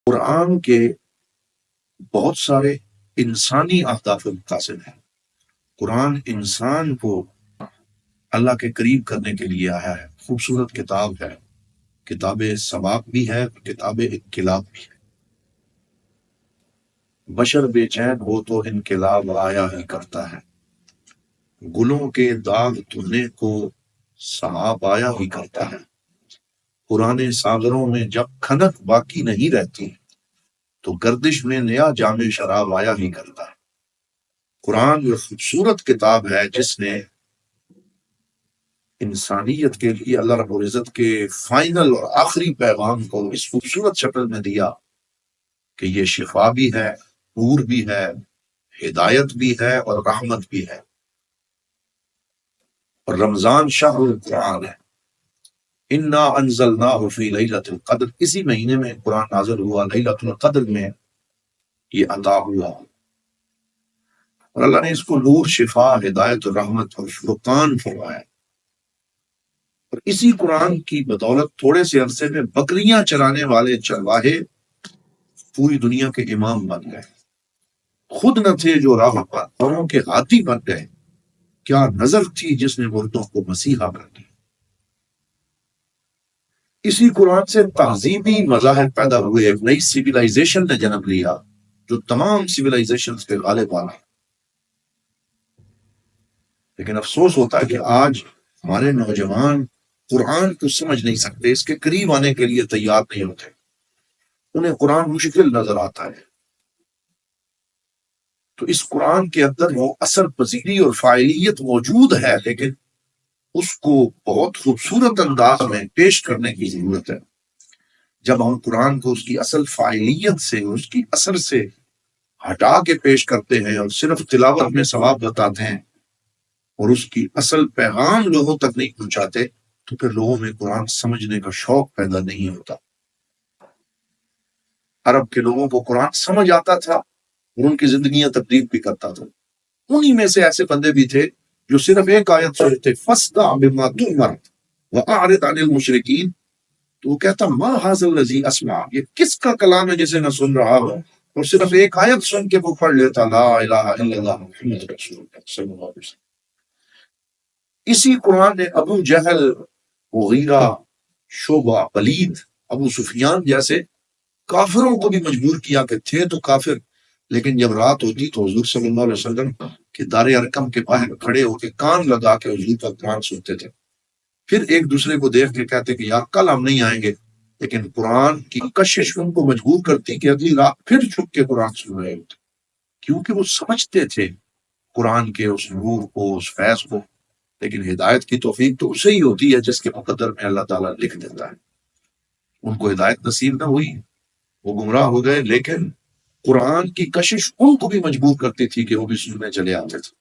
قرآن کے بہت سارے انسانی اہداف مقاصد ہیں۔ قرآن انسان کو اللہ کے قریب کرنے کے لیے آیا ہے، خوبصورت کتاب ہے، کتاب ثواب بھی ہے، کتاب انقلاب بھی ہے۔ بشر بے چین ہو تو انقلاب آیا ہی کرتا ہے، گلوں کے داغ دھونے کو سحاب آیا ہی کرتا ہے، پرانے ساغروں میں جب کھنک باقی نہیں رہتی تو گردش میں نیا جام شراب آیا ہی کرتا ہے۔ قرآن یہ خوبصورت کتاب ہے جس نے انسانیت کے لیے اللہ رب العزت کے فائنل اور آخری پیغام کو اس خوبصورت شکل میں دیا کہ یہ شفا بھی ہے، نور بھی ہے، ہدایت بھی ہے اور رحمت بھی ہے۔ اور رمضان شہر القرآن ہے، انا انزلناہ فی لیلۃ القدر، اسی مہینے میں قرآن نازل ہوا، لیلۃ القدر میں یہ عطا ہوا، اور اللہ نے اس کو نور، شفا، ہدایت اور رحمت اور فرقان فرمایا۔ اور اسی قرآن کی بدولت تھوڑے سے عرصے میں بکریاں چرانے والے چرواہے پوری دنیا کے امام بن گئے، خود نہ تھے جو راہ پر، اوروں کے ہاتھی بن گئے، کیا نظر تھی جس نے مردوں کو مسیحا کر دیا۔ اسی قرآن سے تہذیبی مذاہب پیدا ہوئے، ایک نئی سویلائزیشن نے جنم لیا جو تمام سویلائزیشن کے غالب آنا۔ لیکن افسوس ہوتا ہے کہ آج ہمارے نوجوان قرآن کو سمجھ نہیں سکتے، اس کے قریب آنے کے لیے تیار نہیں ہوتے، انہیں قرآن مشکل نظر آتا ہے۔ تو اس قرآن کے اندر وہ اثر پذیری اور فاعلیت موجود ہے، لیکن اس کو بہت خوبصورت انداز میں پیش کرنے کی ضرورت ہے۔ جب ہم قرآن کو اس کی اصل فاعلیت سے، اس کی اثر سے ہٹا کے پیش کرتے ہیں اور صرف تلاوت میں ثواب بتاتے ہیں اور اس کی اصل پیغام لوگوں تک نہیں پہنچاتے، تو پھر لوگوں میں قرآن سمجھنے کا شوق پیدا نہیں ہوتا۔ عرب کے لوگوں کو قرآن سمجھ آتا تھا اور ان کی زندگیاں تبدیل بھی کرتا تھا۔ انہی میں سے ایسے بندے بھی تھے جو صرف ایک آیت سنتے، فَاصْدَعْ بِمَا تُؤْمَرُ وَأَعْرِضْ عَنِ الْمُشْرِكِينَ، تو وہ کہتا مَا هَٰذَا الَّذِي أَسْمَعُ، یہ کس کا کلام ہے جسے میں سن رہا ہوں، اور صرف ایک آیت سن کے وہ پڑھ لیتا، لا الہ الا اللہ محمد رسول اللہ صلی اللہ علیہ وسلم۔ اسی قرآن نے ابو جہل، مغیرہ، شعبہ، ولید، ابو سفیان جیسے کافروں کو بھی مجبور کیا کہ تھے تو کافر، لیکن جب رات ہوتی تو حضور صلی اللہ علیہ وسلم کے دار ارقم کے باہر کھڑے ہو کے کان لگا کے حضور کا قرآن سنتے تھے۔ پھر ایک دوسرے کو دیکھ کے کہتے کہ یار کل ہم نہیں آئیں گے، لیکن قرآن کی کشش ان کو مجبور کرتی کہ اگلی رات پھر چھپ کے قرآن سن رہے ہوتے، کیونکہ وہ سمجھتے تھے قرآن کے اس نور کو، اس فیض کو۔ لیکن ہدایت کی توفیق تو اسے ہی ہوتی ہے جس کے مقدر میں اللہ تعالیٰ لکھ دیتا ہے۔ ان کو ہدایت نصیب نہ ہوئی، وہ گمراہ ہو گئے، لیکن قرآن کی کشش ان کو بھی مجبور کرتی تھی کہ وہ بھی سننے چلے آتے تھے۔